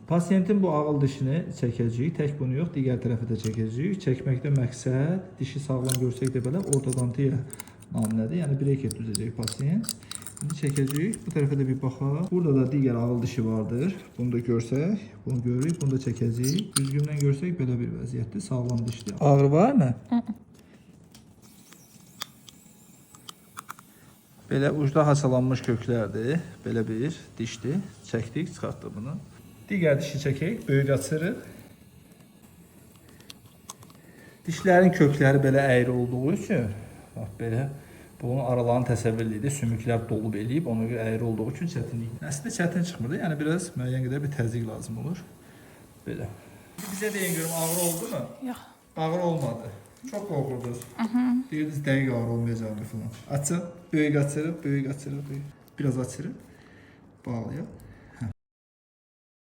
Pasiyentin bu ağıl dişini çəkəcəyik. Tək bunu yox, digər tərəfi də çəkəcəyik. Çəkməkdə məqsəd dişi sağlam görsək də belə ortodontiya naminədir. Yəni breket düzəcək pasiyent. İndi çəkəcəyik. Bu tərəfə də bir baxaq. Burada da digər ağıl dişi vardır. Bunu da görsək, bunu görürük. Bunu da çəkəcəyik. Düzgündən görsək belə bir vəziyyətdir. Sağlam dişdir. Ağrı varmı? Belə ucda haçalanmış köklərdir. Belə bir dişdir. Çəkdik, çıxartdıq bunu. Digər dişi çəkək, böyük açırıq. Dişlərin kökləri belə əyri olduğu üçün, bax belə, bunun aralarını təsəvvür edir, sümüklər dolub eləyib, ona görə əyri olduğu üçün çətinlik. Əslində çətin çıxmır da, yəni biraz müəyyən qədər bir təzyiq lazım olur. Belə. Bizə deyin görüm, ağrı oldu mu? Yox. Ağrı olmadı. Çox qorxurdunuz. Deyirdiniz dəqiq ağrı olmayacağını falan. Açın, böyük açırıq, böyük açırıq, böyük. Biraz açırıq, bağlayaq.